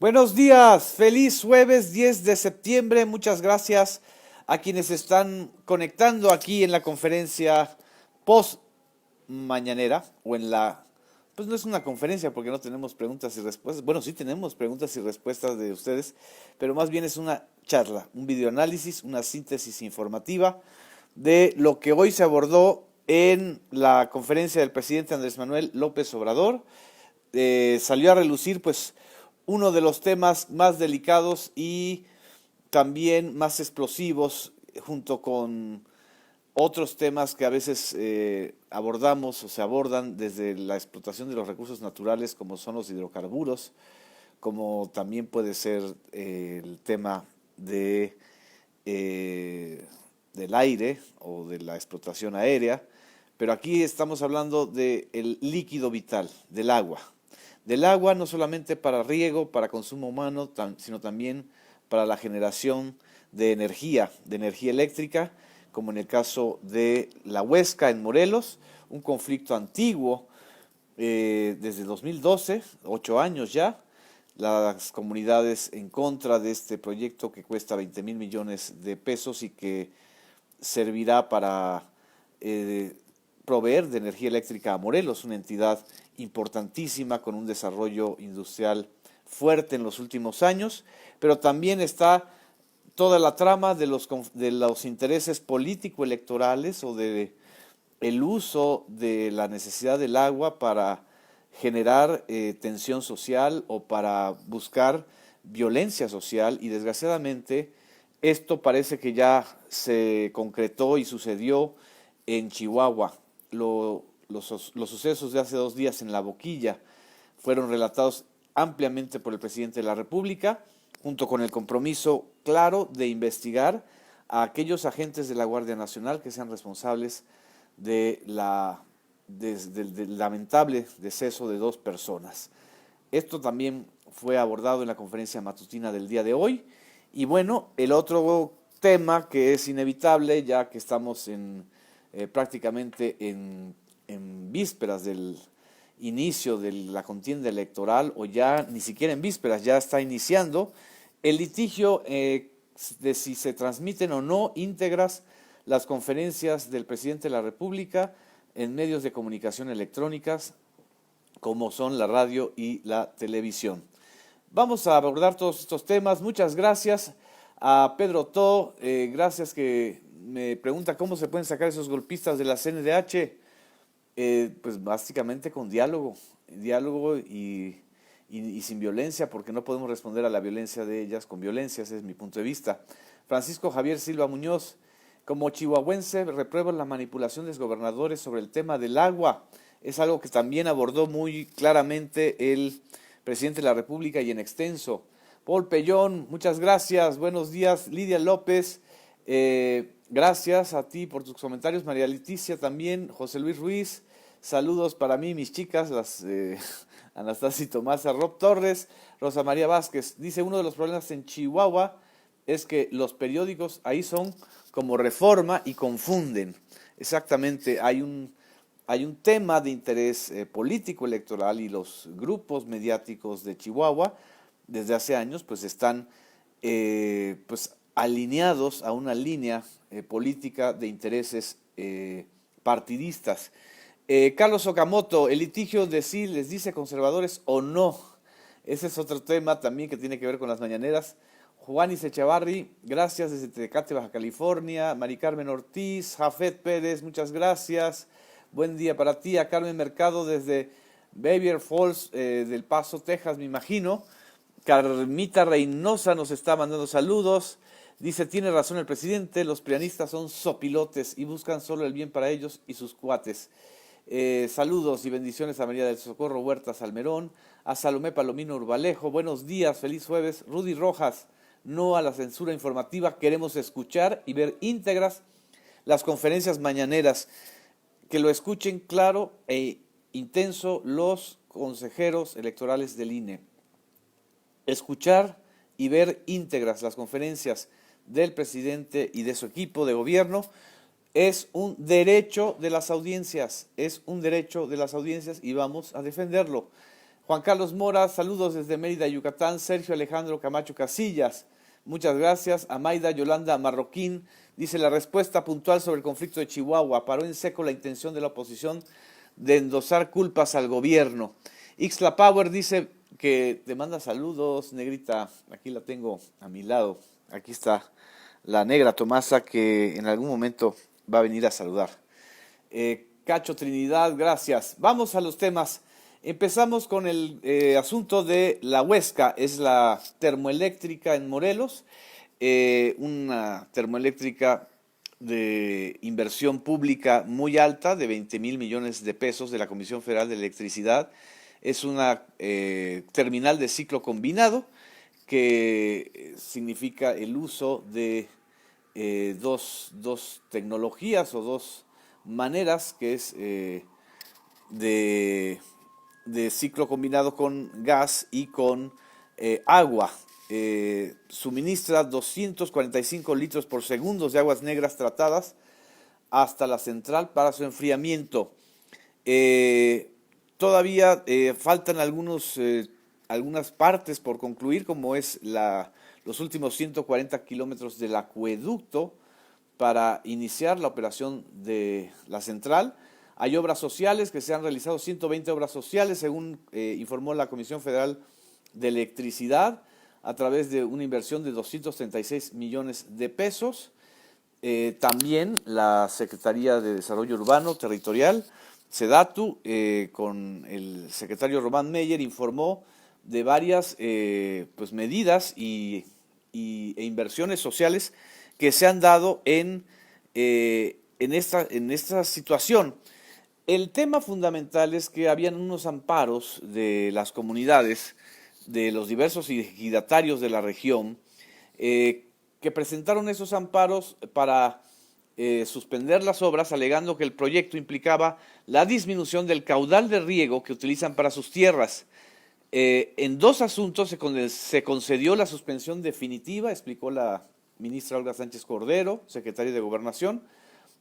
Buenos días, feliz jueves 10 de septiembre. Muchas gracias a quienes están conectando aquí en la conferencia post mañanera o en la... Pues no es una conferencia porque no tenemos preguntas y respuestas. Bueno, sí tenemos preguntas y respuestas de ustedes, pero más bien es una charla, un videoanálisis, una síntesis informativa de lo que hoy se abordó en la conferencia del presidente Andrés Manuel López Obrador. Salió a relucir pues uno de los temas más delicados y también más explosivos junto con otros temas que a veces abordamos o se abordan desde la explotación de los recursos naturales como son los hidrocarburos, como también puede ser el tema de, del aire o de la explotación aérea, pero aquí estamos hablando del líquido vital, del agua no solamente para riego, para consumo humano, sino también para la generación de energía eléctrica, como en el caso de la Huesca en Morelos, un conflicto antiguo desde 2012, 8 años ya, las comunidades en contra de este proyecto que cuesta 20.000 millones de pesos y que servirá para eh, proveer de energía eléctrica a Morelos, una entidad importantísima con un desarrollo industrial fuerte en los últimos años, pero también está toda la trama de los intereses político-electorales o de el uso de la necesidad del agua para generar tensión social o para buscar violencia social y desgraciadamente esto parece que ya se concretó y sucedió en Chihuahua. Los sucesos de hace 2 días en La Boquilla fueron relatados ampliamente por el presidente de la República, junto con el compromiso claro de investigar a aquellos agentes de la Guardia Nacional que sean responsables de del lamentable deceso de 2 personas. Esto también fue abordado en la conferencia matutina del día de hoy. Y bueno, el otro tema que es inevitable, ya que estamos prácticamente en vísperas del inicio de la contienda electoral, o ya ni siquiera en vísperas, ya está iniciando el litigio de si se transmiten o no íntegras las conferencias del presidente de la República en medios de comunicación electrónicas como son la radio y la televisión. Vamos a abordar todos estos temas. Muchas gracias a Pedro To, gracias que me pregunta cómo se pueden sacar esos golpistas de la CNDH. Pues básicamente con diálogo, diálogo y sin violencia, porque no podemos responder a la violencia de ellas con violencia, ese es mi punto de vista. Francisco Javier Silva Muñoz, como chihuahuense, repruebo la manipulación de los gobernadores sobre el tema del agua. Es algo que también abordó muy claramente el presidente de la República y en extenso. Paul Pellón, muchas gracias, buenos días. Lidia López, gracias a ti por tus comentarios. María Leticia también, José Luis Ruiz, saludos para mí, mis chicas, las Anastasia y Tomasa, Rob Torres, Rosa María Vázquez. Dice, uno de los problemas en Chihuahua es que los periódicos ahí son como Reforma y confunden. Exactamente, hay un tema de interés político electoral y los grupos mediáticos de Chihuahua desde hace años pues están pues alineados a una línea política de intereses partidistas. Carlos Okamoto, el litigio de si les dice conservadores o no. Ese es otro tema también que tiene que ver con las mañaneras. Juanis Echevarri, gracias desde Tecate, Baja California. Mari Carmen Ortiz, Jafet Pérez, muchas gracias. Buen día para ti. A Carmen Mercado desde Beaver Falls, del Paso, Texas, me imagino. Carmita Reynosa nos está mandando saludos. Dice, tiene razón el presidente, los prianistas son sopilotes y buscan solo el bien para ellos y sus cuates. Saludos y bendiciones a María del Socorro Huerta Salmerón, a Salomé Palomino Urbalejo, buenos días, feliz jueves. Rudy Rojas, no a la censura informativa, queremos escuchar y ver íntegras las conferencias mañaneras, que lo escuchen claro e intenso los consejeros electorales del INE. Escuchar y ver íntegras las conferencias del presidente y de su equipo de gobierno es un derecho de las audiencias, es un derecho de las audiencias y vamos a defenderlo. Juan Carlos Mora, saludos desde Mérida, Yucatán. Sergio Alejandro Camacho Casillas, muchas gracias. Amaida Yolanda Marroquín dice: la respuesta puntual sobre el conflicto de Chihuahua paró en seco la intención de la oposición de endosar culpas al gobierno. Ixla Power dice que te manda saludos, negrita. Aquí la tengo a mi lado. Aquí está la negra Tomasa, que en algún momento va a venir a saludar. Cacho Trinidad, gracias. Vamos a los temas. Empezamos con el asunto de la Huesca, es la termoeléctrica en Morelos, una termoeléctrica de inversión pública muy alta, de 20,000 millones de pesos de la Comisión Federal de Electricidad. Es una terminal de ciclo combinado, que significa el uso de dos tecnologías o dos maneras, que es de ciclo combinado con gas y con agua. Suministra 245 litros por segundo de aguas negras tratadas hasta la central para su enfriamiento. Todavía faltan algunas partes por concluir, como es los últimos 140 kilómetros del acueducto para iniciar la operación de la central. Hay obras sociales, que se han realizado 120 obras sociales, según informó la Comisión Federal de Electricidad, a través de una inversión de 236 millones de pesos. También la Secretaría de Desarrollo Urbano Territorial, SEDATU, con el secretario Román Meyer, informó de varias medidas e inversiones sociales que se han dado en esta situación. El tema fundamental es que habían unos amparos de las comunidades, de los diversos ejidatarios de la región, que presentaron esos amparos para suspender las obras, alegando que el proyecto implicaba la disminución del caudal de riego que utilizan para sus tierras. En dos asuntos se concedió la suspensión definitiva, explicó la ministra Olga Sánchez Cordero, secretaria de Gobernación,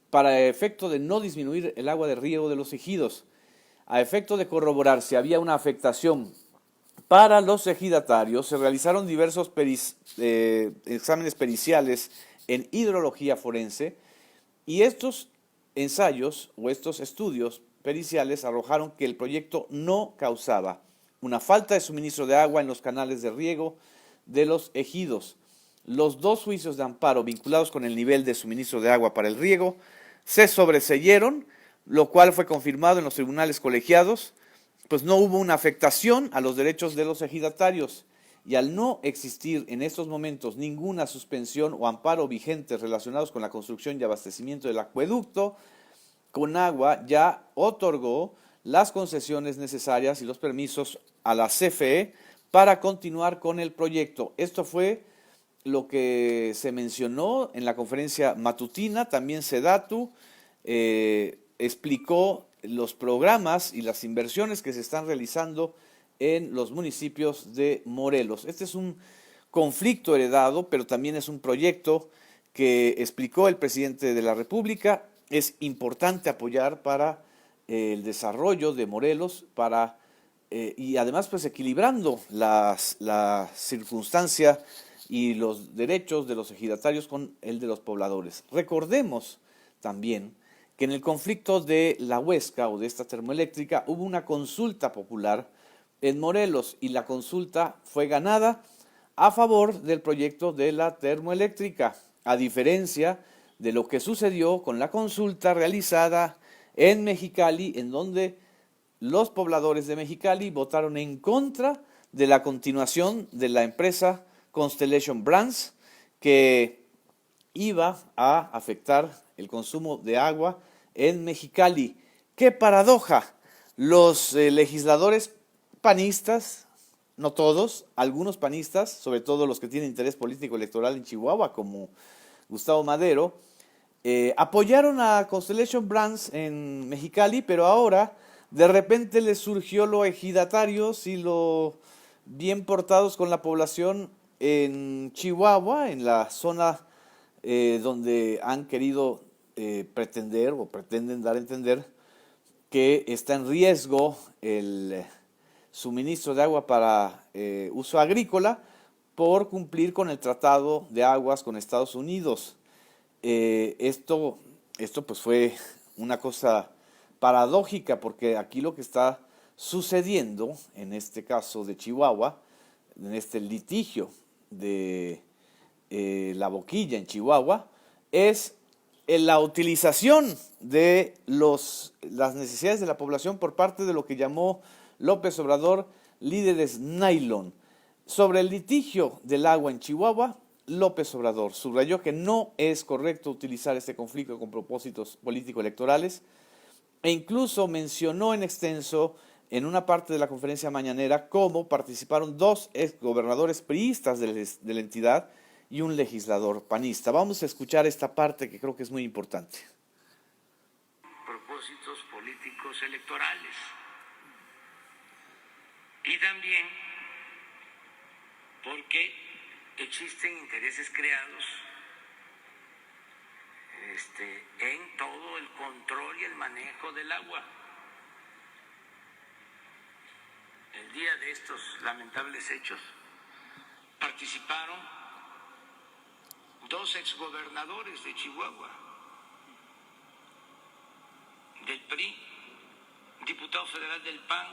para efecto de no disminuir el agua de riego de los ejidos. A efecto de corroborar si había una afectación para los ejidatarios, se realizaron diversos exámenes periciales en hidrología forense, y estos ensayos o estos estudios periciales arrojaron que el proyecto no causaba una falta de suministro de agua en los canales de riego de los ejidos. Los dos juicios de amparo vinculados con el nivel de suministro de agua para el riego se sobreseyeron, lo cual fue confirmado en los tribunales colegiados, pues no hubo una afectación a los derechos de los ejidatarios, y al no existir en estos momentos ninguna suspensión o amparo vigente relacionados con la construcción y abastecimiento del acueducto, Conagua ya otorgó las concesiones necesarias y los permisos a la CFE para continuar con el proyecto. Esto fue lo que se mencionó en la conferencia matutina. También SEDATU explicó los programas y las inversiones que se están realizando en los municipios de Morelos. Este es un conflicto heredado, pero también es un proyecto que explicó el presidente de la República. Es importante apoyar para el desarrollo de Morelos, y además pues equilibrando la circunstancia y los derechos de los ejidatarios con el de los pobladores. Recordemos también que en el conflicto de la Huesca o de esta termoeléctrica hubo una consulta popular en Morelos, y la consulta fue ganada a favor del proyecto de la termoeléctrica, a diferencia de lo que sucedió con la consulta realizada en Mexicali, en donde los pobladores de Mexicali votaron en contra de la continuación de la empresa Constellation Brands, que iba a afectar el consumo de agua en Mexicali. ¡Qué paradoja! Los legisladores panistas, no todos, algunos panistas, sobre todo los que tienen interés político electoral en Chihuahua, como Gustavo Madero, apoyaron a Constellation Brands en Mexicali, pero ahora de repente les surgió los ejidatarios y los bien portados con la población en Chihuahua, en la zona donde han querido pretender o pretenden dar a entender que está en riesgo el suministro de agua para uso agrícola por cumplir con el Tratado de Aguas con Estados Unidos. Esto pues fue una cosa paradójica, porque aquí lo que está sucediendo, en este caso de Chihuahua, en este litigio de la Boquilla en Chihuahua, es la utilización de las necesidades de la población por parte de lo que llamó López Obrador líderes nylon. Sobre el litigio del agua en Chihuahua, López Obrador subrayó que no es correcto utilizar este conflicto con propósitos político-electorales, e incluso mencionó en extenso en una parte de la conferencia mañanera cómo participaron 2 exgobernadores priistas de la entidad y un legislador panista. Vamos a escuchar esta parte que creo que es muy importante. Propósitos políticos electorales. Y también porque existen intereses creados en todo el control y el manejo del agua. El día de estos lamentables hechos participaron 2 exgobernadores de Chihuahua, del PRI, diputado federal del PAN,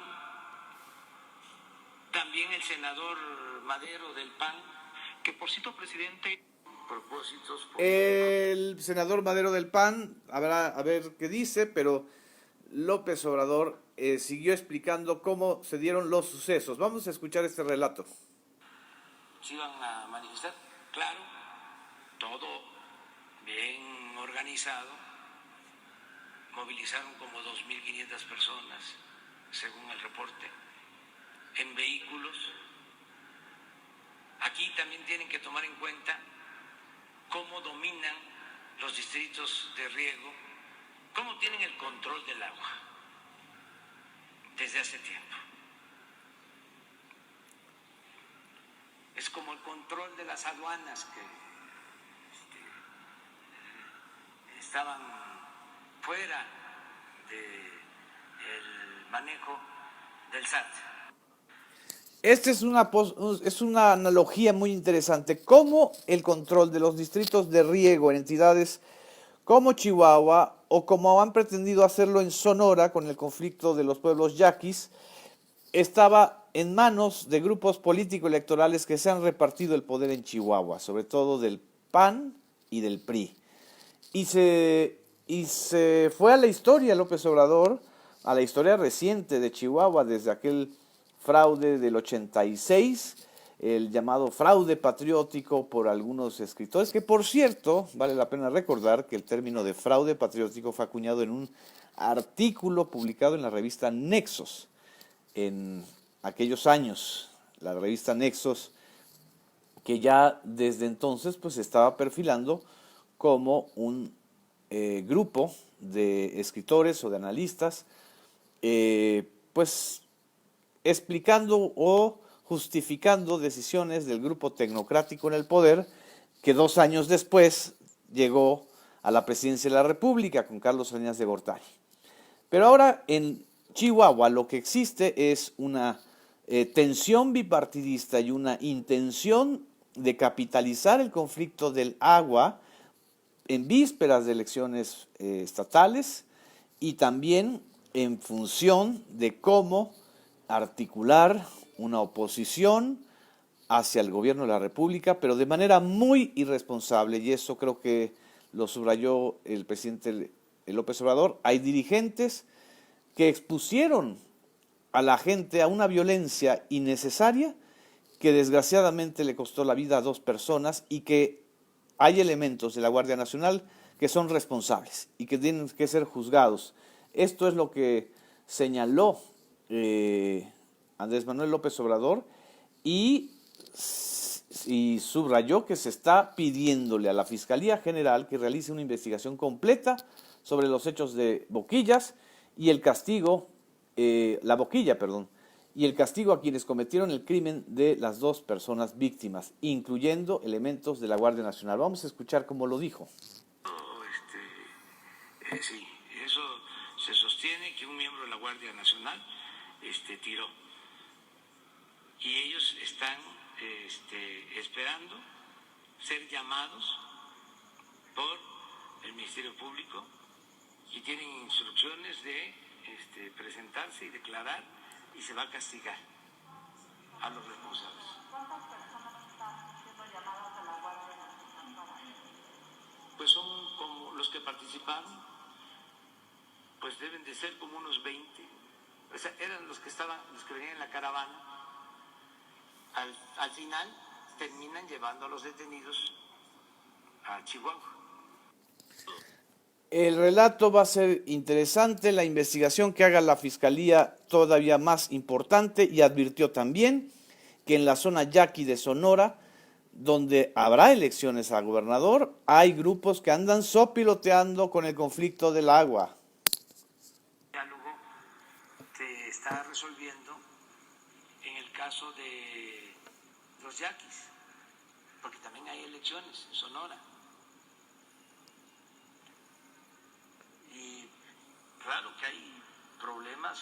también el senador Madero del PAN, que por cierto, presidente, propósitos políticos. El senador Madero del PAN, a ver qué dice, pero López Obrador siguió explicando cómo se dieron los sucesos. Vamos a escuchar este relato. Se iban a manifestar, claro, todo bien organizado, movilizaron como 2.500 personas, según el reporte, en vehículos. Aquí también tienen que tomar en cuenta cómo dominan los distritos de riego, cómo tienen el control del agua desde hace tiempo. Es como el control de las aduanas que estaban fuera del manejo del SAT. Esta es una analogía muy interesante. Cómo el control de los distritos de riego en entidades como Chihuahua, o como han pretendido hacerlo en Sonora con el conflicto de los pueblos yaquis, estaba en manos de grupos político-electorales que se han repartido el poder en Chihuahua, sobre todo del PAN y del PRI. Y se fue a la historia López Obrador, a la historia reciente de Chihuahua, desde aquel fraude del 86, el llamado fraude patriótico por algunos escritores, que por cierto, vale la pena recordar que el término de fraude patriótico fue acuñado en un artículo publicado en la revista Nexos, en aquellos años, la revista Nexos, que ya desde entonces pues estaba perfilando como un grupo de escritores o de analistas, pues explicando o justificando decisiones del grupo tecnocrático en el poder, que 2 años después llegó a la presidencia de la República con Carlos Salinas de Gortari. Pero ahora en Chihuahua lo que existe es una tensión bipartidista y una intención de capitalizar el conflicto del agua en vísperas de elecciones estatales, y también en función de cómo articular una oposición hacia el gobierno de la República, pero de manera muy irresponsable, y eso creo que lo subrayó el presidente López Obrador. Hay dirigentes que expusieron a la gente a una violencia innecesaria que desgraciadamente le costó la vida a 2 personas, y que hay elementos de la Guardia Nacional que son responsables y que tienen que ser juzgados. Esto es lo que señaló Andrés Manuel López Obrador, y subrayó que se está pidiéndole a la Fiscalía General que realice una investigación completa sobre los hechos de Boquillas y el castigo, la Boquilla, perdón, y el castigo a quienes cometieron el crimen de las 2 personas víctimas, incluyendo elementos de la Guardia Nacional. Vamos a escuchar cómo lo dijo. Sí, eso se sostiene, que un miembro de la Guardia Nacional tiró y ellos están esperando ser llamados por el Ministerio Público y tienen instrucciones de presentarse y declarar, y se va a castigar a los responsables. ¿Cuántas personas están siendo llamadas a la Guardia Nacional? Pues son como los que participaron, pues deben de ser como unos 20. O sea, eran los que venían en la caravana. Al final terminan llevando a los detenidos a Chihuahua. El relato va a ser interesante, la investigación que haga la Fiscalía todavía más importante, y advirtió también que en la zona yaqui de Sonora, donde habrá elecciones a gobernador, hay grupos que andan sopiloteando con el conflicto del agua. El diálogo se está resolviendo en el caso de los yaquis, porque también hay elecciones en Sonora. Y claro que hay problemas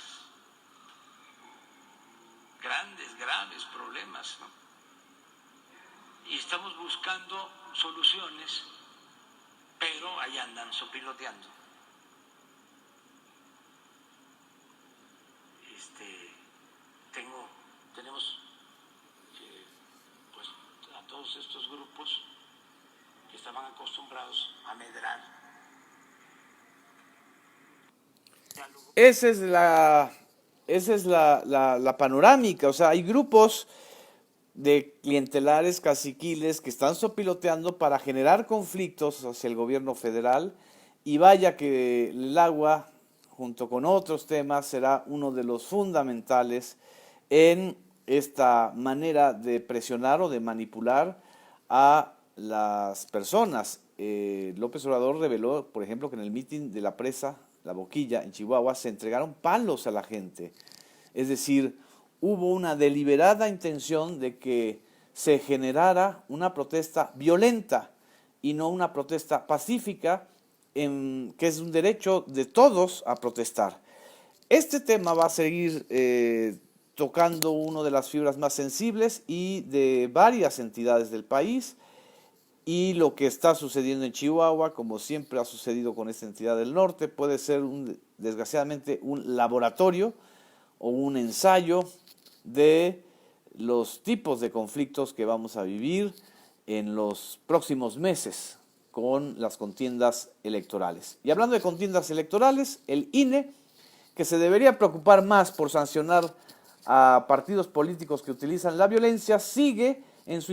grandes, graves problemas, ¿no? Y estamos buscando soluciones, pero ahí andan sopiloteando. Tenemos pues a todos estos grupos que estaban acostumbrados a medrar. Esa es la panorámica, o sea, hay grupos de clientelares caciquiles que están sopiloteando para generar conflictos hacia el gobierno federal, y vaya que el agua, junto con otros temas, será uno de los fundamentales en esta manera de presionar o de manipular a las personas. López Obrador reveló, por ejemplo, que en el mitin de la presa La Boquilla, en Chihuahua, se entregaron palos a la gente. Es decir, hubo una deliberada intención de que se generara una protesta violenta y no una protesta pacífica, que es un derecho de todos a protestar. Este tema va a seguir tocando una de las fibras más sensibles y de varias entidades del país, y lo que está sucediendo en Chihuahua, como siempre ha sucedido con esta entidad del norte, puede ser desgraciadamente un laboratorio o un ensayo de los tipos de conflictos que vamos a vivir en los próximos meses con las contiendas electorales. Y hablando de contiendas electorales, el INE, que se debería preocupar más por sancionar a partidos políticos que utilizan la violencia, sigue en su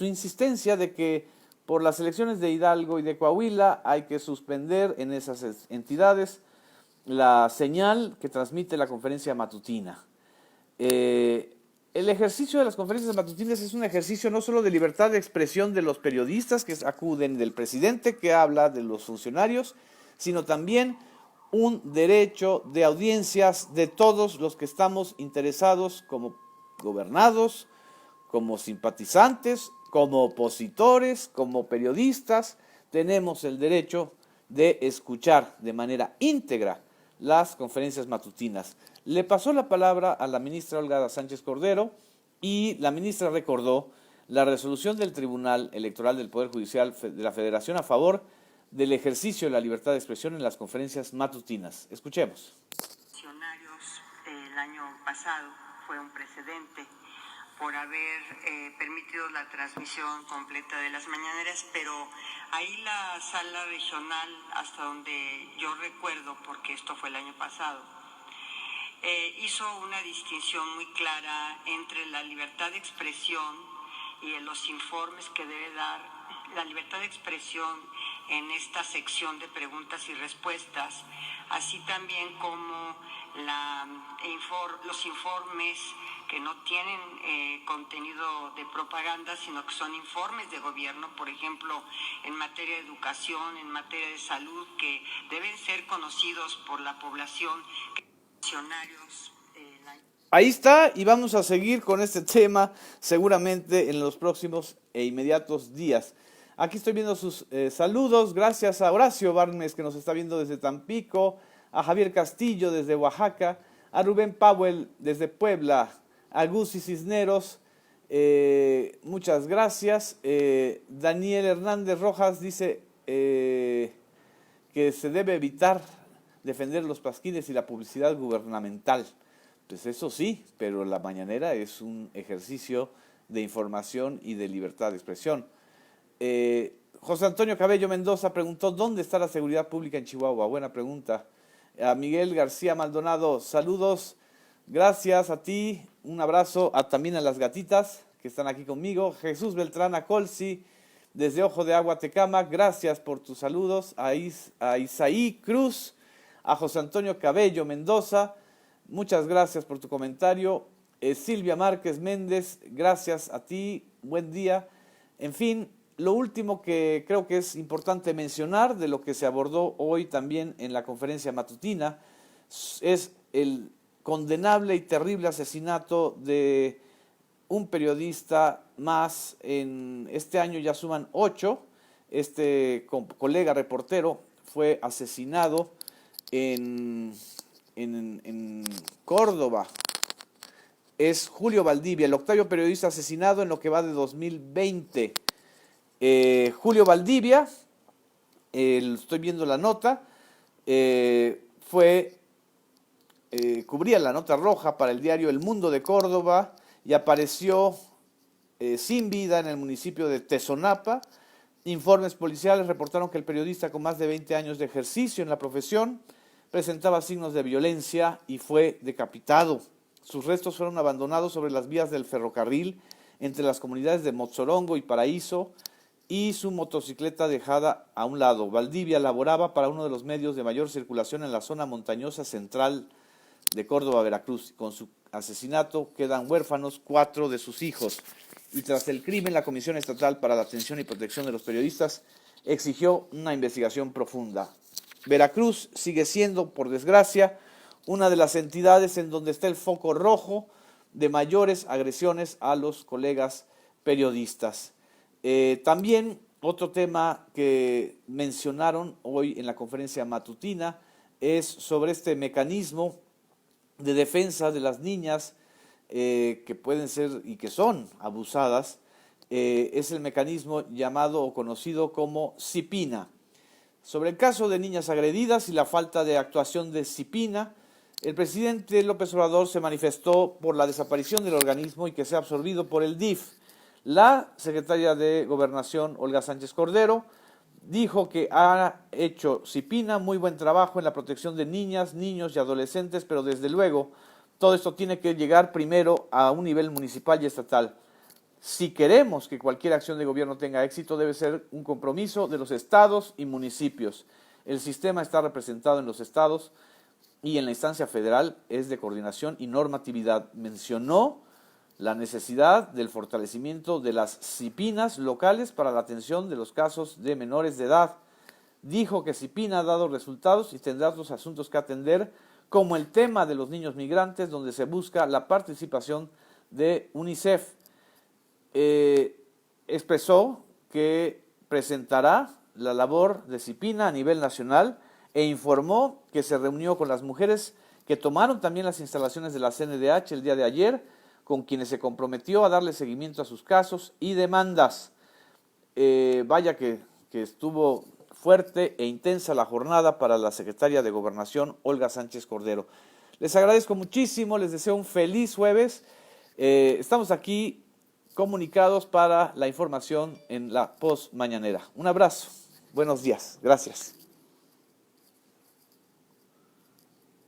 insistencia de que por las elecciones de Hidalgo y de Coahuila hay que suspender en esas entidades la señal que transmite la conferencia matutina. El ejercicio de las conferencias matutinas es un ejercicio no solo de libertad de expresión de los periodistas que acuden, del presidente que habla, de los funcionarios, sino también un derecho de audiencias de todos los que estamos interesados como gobernados, como simpatizantes, como opositores, como periodistas. Tenemos el derecho de escuchar de manera íntegra las conferencias matutinas. Le pasó la palabra a la ministra Olga Sánchez Cordero, y la ministra recordó la resolución del Tribunal Electoral del Poder Judicial de la Federación a favor del ejercicio de la libertad de expresión en las conferencias matutinas. Escuchemos. El año pasado fue un precedente por haber permitido la transmisión completa de las mañaneras, pero ahí la sala regional, hasta donde yo recuerdo, porque esto fue el año pasado, hizo una distinción muy clara entre la libertad de expresión y los informes que debe dar la libertad de expresión en esta sección de preguntas y respuestas, así también como los informes que no tienen contenido de propaganda, sino que son informes de gobierno, por ejemplo, en materia de educación, en materia de salud, que deben ser conocidos por la población. Ahí está, y vamos a seguir con este tema seguramente en los próximos e inmediatos días. Aquí estoy viendo sus saludos, gracias a Horacio Barnes, que nos está viendo desde Tampico, a Javier Castillo desde Oaxaca, a Rubén Powell desde Puebla, Agusi Cisneros, muchas gracias. Daniel Hernández Rojas dice que se debe evitar defender los pasquines y la publicidad gubernamental. Pues eso sí, pero la mañanera es un ejercicio de información y de libertad de expresión. José Antonio Cabello Mendoza preguntó, ¿dónde está la seguridad pública en Chihuahua? Buena pregunta. A Miguel García Maldonado, saludos, gracias a ti, un abrazo también a las gatitas que están aquí conmigo. Jesús Beltrán Acolsi, desde Ojo de Agua, Tecámac, gracias por tus saludos. A Isaí Cruz, a José Antonio Cabello Mendoza, muchas gracias por tu comentario. Silvia Márquez Méndez, gracias a ti, buen día. En fin, lo último que creo que es importante mencionar de lo que se abordó hoy también en la conferencia matutina es el condenable y terrible asesinato de un periodista más. En este año ya suman 8. Este colega reportero fue asesinado en Córdoba. Es Julio Valdivia, el 8º periodista asesinado en lo que va de 2020. Julio Valdivia, estoy viendo la nota, cubría la nota roja para el diario El Mundo de Córdoba y apareció sin vida en el municipio de Tezonapa. Informes policiales reportaron que el periodista, con más de 20 años de ejercicio en la profesión, presentaba signos de violencia y fue decapitado. Sus restos fueron abandonados sobre las vías del ferrocarril entre las comunidades de Motzorongo y Paraíso, y su motocicleta dejada a un lado. Valdivia laboraba para uno de los medios de mayor circulación en la zona montañosa central de Córdoba, Veracruz. Con su asesinato quedan huérfanos 4 de sus hijos. Y tras el crimen, la Comisión Estatal para la Atención y Protección de los Periodistas exigió una investigación profunda. Veracruz sigue siendo, por desgracia, una de las entidades en donde está el foco rojo de mayores agresiones a los colegas periodistas. También otro tema que mencionaron hoy en la conferencia matutina es sobre este mecanismo de defensa de las niñas que pueden ser y que son abusadas. Es el mecanismo llamado o conocido como CIPINA. Sobre el caso de niñas agredidas y la falta de actuación de CIPINA, el presidente López Obrador se manifestó por la desaparición del organismo y que sea absorbido por el DIF. La secretaria de Gobernación, Olga Sánchez Cordero, dijo que ha hecho CIPINA muy buen trabajo en la protección de niñas, niños y adolescentes, pero desde luego todo esto tiene que llegar primero a un nivel municipal y estatal. Si queremos que cualquier acción de gobierno tenga éxito, debe ser un compromiso de los estados y municipios. El sistema está representado en los estados y en la instancia federal es de coordinación y normatividad. Mencionó la necesidad del fortalecimiento de las CIPINAs locales para la atención de los casos de menores de edad. Dijo que CIPINA ha dado resultados y tendrá otros asuntos que atender, como el tema de los niños migrantes, donde se busca la participación de UNICEF. Expresó que presentará la labor de CIPINA a nivel nacional e informó que se reunió con las mujeres que tomaron también las instalaciones de la CNDH el día de ayer, con quienes se comprometió a darle seguimiento a sus casos y demandas. Vaya que estuvo fuerte e intensa la jornada para la secretaria de Gobernación, Olga Sánchez Cordero. Les agradezco muchísimo, les deseo un feliz jueves. Estamos aquí comunicados para la información en la post mañanera. Un abrazo, buenos días, gracias.